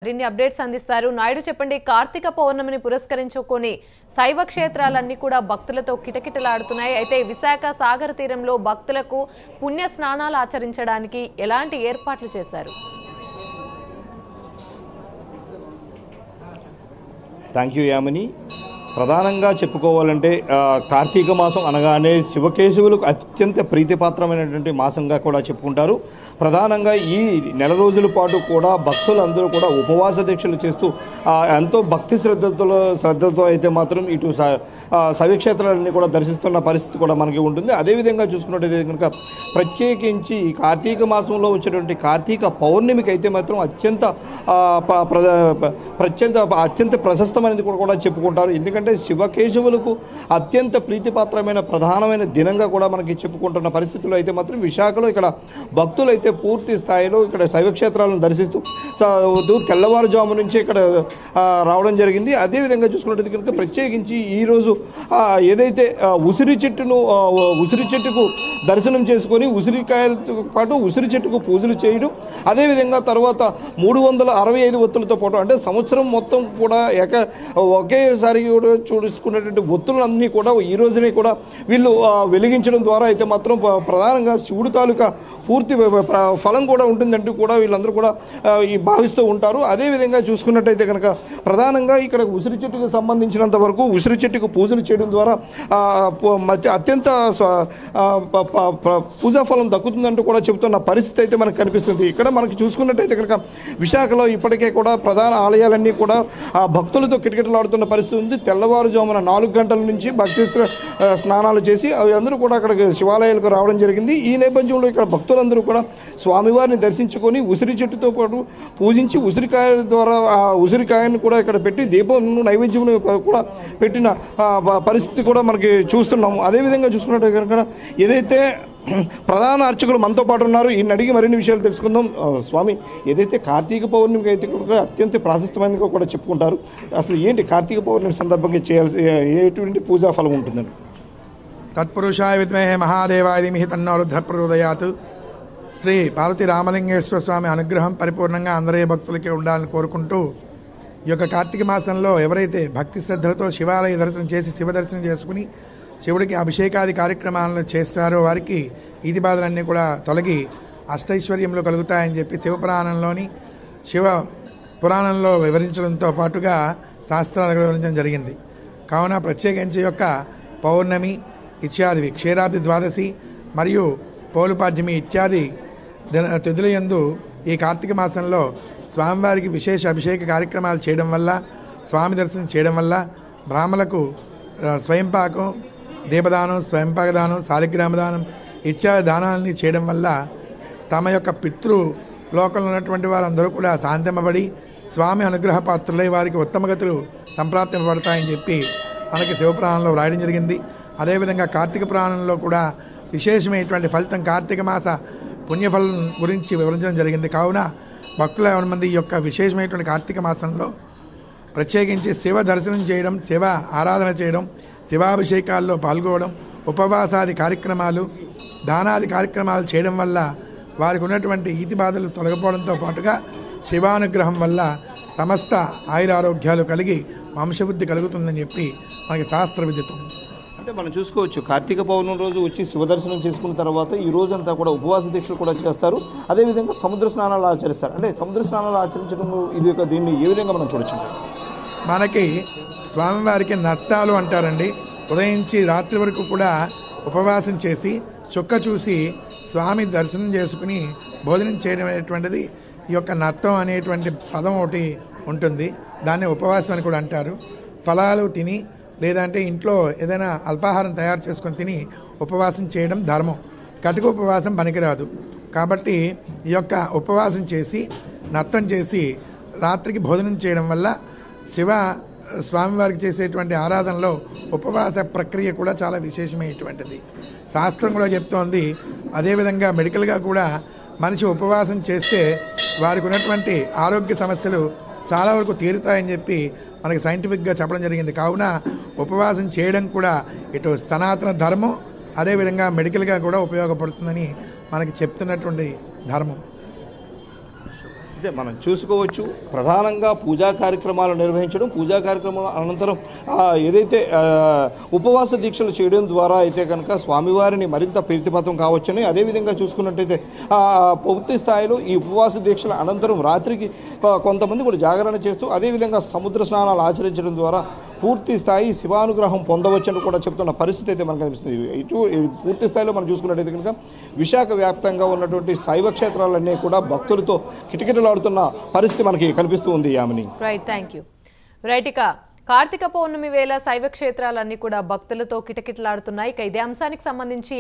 మరిన్ని అప్డేట్స్ అందిస్తారు నాయుడు. చెప్పండి, కార్తీక పౌర్ణమిని పురస్కరించుకొని శైవ క్షేత్రాలన్నీ కూడా భక్తులతో కిటకిటలాడుతున్నాయి. అయితే విశాఖ సాగర తీరంలో భక్తులకు పుణ్య స్నానాలు ఆచరించడానికి ఎలాంటి ఏర్పాట్లు చేశారు? Thank you Yamini. ప్రధానంగా చెప్పుకోవాలంటే కార్తీక మాసం అనగానే శివకేశవులకు అత్యంత ప్రీతిపాత్రమైనటువంటి మాసంగా కూడా చెప్పుకుంటారు. ప్రధానంగా ఈ నెల పాటు కూడా భక్తులందరూ కూడా ఉపవాస దీక్షలు చేస్తూ ఎంతో భక్తి శ్రద్ధతో అయితే మాత్రం ఇటు శైవక్షేత్రాలన్నీ కూడా దర్శిస్తున్న పరిస్థితి కూడా మనకి ఉంటుంది. అదేవిధంగా చూసుకున్నట్టయితే కనుక ప్రత్యేకించి ఈ కార్తీక మాసంలో వచ్చేటువంటి కార్తీక పౌర్ణమికి అయితే మాత్రం అత్యంత ప్రశస్తమైనది కూడా చెప్పుకుంటారు. ఎందుకంటే శివకేశవులకు అత్యంత ప్రీతిపాత్రమైన ప్రధానమైన దినంగా కూడా మనకి చెప్పుకుంటున్న పరిస్థితుల్లో అయితే మాత్రం విశాఖలో ఇక్కడ భక్తులు అయితే పూర్తి స్థాయిలో ఇక్కడ శైవక్షేత్రాలను దర్శిస్తూ తెల్లవారుజాము నుంచి ఇక్కడ రావడం జరిగింది. అదేవిధంగా చూసుకున్నట్టు కనుక ప్రత్యేకించి ఈరోజు ఏదైతే ఉసిరి చెట్టుకు దర్శనం చేసుకొని ఉసిరికాయలతో పాటు ఉసిరి చెట్టుకు పూజలు చేయడం, అదేవిధంగా తర్వాత 365 ఒత్తులతో పాటు అంటే సంవత్సరం మొత్తం కూడా ఒకేసారి కూడా చూసుకున్నటువంటి ఒత్తులన్నీ కూడా ఈ రోజునే కూడా వీళ్ళు వెలిగించడం ద్వారా అయితే మాత్రం ప్రధానంగా శివుడి తాలూకా పూర్తి ఫలం కూడా ఉంటుందంటూ కూడా వీళ్ళందరూ కూడా భావిస్తూ ఉంటారు. అదేవిధంగా చూసుకున్నట్టయితే కనుక ప్రధానంగా ఇక్కడ ఉసిరి చెట్టుకు సంబంధించినంత వరకు ఉసిరి చెట్టుకు పూజలు చేయడం ద్వారా అత్యంత పూజా ఫలం దక్కుతుందంటూ కూడా చెబుతున్న పరిస్థితి అయితే మనకు కనిపిస్తుంది. ఇక్కడ మనకి చూసుకున్నట్టయితే కనుక విశాఖలో ఇప్పటికే కూడా ప్రధాన ఆలయాలన్నీ కూడా భక్తులతో కిటకిటలాడుతున్న పరిస్థితి ఉంది. తెల్లవారుజామున 4 గంటల నుంచి భక్తి స్నానాలు చేసి అవి అందరూ కూడా అక్కడికి శివాలయాలకు రావడం జరిగింది. ఈ నేపథ్యంలో ఇక్కడ భక్తులందరూ కూడా స్వామివారిని దర్శించుకొని ఉసిరి చెట్టుతో పాటు పూజించి ఉసిరికాయల ద్వారా ఆ ఉసిరికాయను కూడా ఇక్కడ పెట్టి దీపం నైవేద్యం కూడా పెట్టిన పరిస్థితి కూడా మనకి చూస్తున్నాము. అదేవిధంగా చూసుకున్నట్టు కనుక ఏదైతే ప్రధాన అర్చకులు మనతో పాటు ఉన్నారు, ఈయన అడిగి మరిన్ని విషయాలు తెలుసుకుందాం. స్వామి, ఏదైతే కార్తీక పౌర్ణమికి అయితే కూడా అత్యంత ప్రాశస్తమైనదిగా కూడా చెప్పుకుంటారు, అసలు ఏంటి కార్తీక పౌర్ణమి సందర్భంగా చేయాల్సి ఎటువంటి పూజా ఫలం ఉంటుందండి? తత్పురుషాయ విద్మహే మహాదేవాయ ధీమహి తన్నో రుద్రః ప్రచోదయాత్. శ్రీ పార్వతీ రామలింగేశ్వర స్వామి అనుగ్రహం పరిపూర్ణంగా అందరి భక్తులకి ఉండాలని కోరుకుంటూ ఈ యొక్క కార్తీక మాసంలో ఎవరైతే భక్తి శ్రద్ధలతో శివాలయ దర్శనం చేసి శివ దర్శనం చేసుకుని శివుడికి అభిషేకాది కార్యక్రమాలను చేస్తారో వారికి ఈతి బాధలన్నీ కూడా తొలగి అష్టైశ్వర్యములు కలుగుతాయని చెప్పి శివ పురాణంలో వివరించడంతో పాటుగా శాస్త్రాలు వివరించడం జరిగింది. కావున ప్రత్యేకించి యొక్క పౌర్ణమి ఇత్యాదివి క్షీరాబ్ది ద్వాదశి మరియు పౌలుపాడ్యమి ఇత్యాది తిథుల యందు ఈ కార్తీక మాసంలో స్వామివారికి విశేష అభిషేక కార్యక్రమాలు చేయడం వల్ల, స్వామి దర్శనం చేయడం వల్ల బ్రాహ్మణులకు స్వయంపాకం, దీపదానం, స్వయంపాకదానం, శాలిగ్రామదానం ఇత్యాది దానాలని చేయడం వల్ల తమ యొక్క పితృలోకంలో ఉన్నటువంటి వారందరూ కూడా శాంతింపబడి స్వామి అనుగ్రహ పాత్రులై వారికి ఉత్తమగతులు సంప్రాప్తింపబడతాయని చెప్పి మనకి శివపురాణంలో వ్రాయడం జరిగింది. అదేవిధంగా కార్తీక పురాణంలో కూడా విశేషమైనటువంటి ఫలితం కార్తీక మాస పుణ్యఫలం గురించి వివరించడం జరిగింది. కావున భక్తుల మంది ఈ యొక్క విశేషమైనటువంటి కార్తీక మాసంలో ప్రత్యేకించి శివ దర్శనం చేయడం, శివ ఆరాధన చేయడం, శివాభిషేకాల్లో పాల్గొనడం, ఉపవాసాది కార్యక్రమాలు, దానాది కార్యక్రమాలు చేయడం వల్ల వారికి ఉన్నటువంటి ఈతి బాధలు తొలగిపోవడంతో పాటుగా శివానుగ్రహం వల్ల సమస్త ఆయురారోగ్యాలు కలిగి వంశవృద్ధి కలుగుతుందని చెప్పి మనకి శాస్త్ర విదితం. అంటే మనం చూసుకోవచ్చు, కార్తీక పౌర్ణమి రోజు వచ్చి శివదర్శనం చేసుకున్న తర్వాత ఈ రోజంతా కూడా ఉపవాస దీక్షలు కూడా చేస్తారు. అదేవిధంగా సముద్ర స్నానాలు ఆచరిస్తారు. అంటే సముద్ర స్నానాలు ఆచరించడం దీన్ని ఏ విధంగా మనం చూడొచ్చు? మనకి స్వామివారికి నత్తాలు అంటారండి. ఉదయించి రాత్రి వరకు కూడా ఉపవాసం చేసి చుక్క చూసి స్వామి దర్శనం చేసుకుని భోజనం చేయడం అనేటువంటిది ఈ యొక్క నత్తం అనేటువంటి పదం ఒకటి ఉంటుంది. దాన్ని ఉపవాసం అని కూడా అంటారు. ఫలాలు తిని లేదంటే ఇంట్లో ఏదైనా అల్పాహారం తయారు చేసుకొని తిని ఉపవాసం చేయడం ధర్మం. కటిక ఉపవాసం పనికిరాదు. కాబట్టి ఈ యొక్క ఉపవాసం చేసి నత్తం చేసి రాత్రికి భోజనం చేయడం వల్ల స్వామివారికి చేసేటువంటి ఆరాధనలో ఉపవాస ప్రక్రియ కూడా చాలా విశేషమైనటువంటిది. శాస్త్రం కూడా చెప్తోంది. అదేవిధంగా మెడికల్గా కూడా మనిషి ఉపవాసం చేస్తే వారికి ఉన్నటువంటి ఆరోగ్య సమస్యలు చాలా వరకు తీరుతాయని చెప్పి మనకి సైంటిఫిక్గా చెప్పడం జరిగింది. కావున ఉపవాసం చేయడం కూడా ఇటు సనాతన ధర్మం, అదేవిధంగా మెడికల్గా కూడా ఉపయోగపడుతుందని మనకి చెప్తున్నటువంటి ధర్మం. అయితే మనం చూసుకోవచ్చు ప్రధానంగా పూజా కార్యక్రమాలు నిర్వహించడం, పూజా కార్యక్రమాల అనంతరం ఏదైతే ఉపవాస దీక్షలు చేయడం ద్వారా అయితే కనుక స్వామివారిని మరింత ప్రీతిపాత్రం కావచ్చని, అదేవిధంగా చూసుకున్నట్టయితే పూర్తి స్థాయిలో ఈ ఉపవాస దీక్షల అనంతరం రాత్రికి కొంతమంది కూడా జాగరణ చేస్తూ అదేవిధంగా సముద్ర స్నానాలు ఆచరించడం ద్వారా పూర్తి స్థాయి శివానుగ్రహం పొందవచ్చని కూడా చెప్తున్న పరిస్థితి అయితే మనకు కనిపిస్తుంది. ఇటు పూర్తి స్థాయిలో మనం చూసుకున్నట్టయితే కనుక విశాఖ వ్యాప్తంగా ఉన్నటువంటి శైవ క్షేత్రాలన్నీ కూడా భక్తులతో కిటకిటలాడుతున్న పరిస్థితి మనకి కనిపిస్తూ ఉంది. Yamini, right, thank you. Right, ఇక కార్తీక పౌర్ణమి వేళ శైవ క్షేత్రాలన్నీ కూడా భక్తులతో కిటకిటలాడుతున్నాయి. ఇక ఇదే అంశానికి సంబంధించి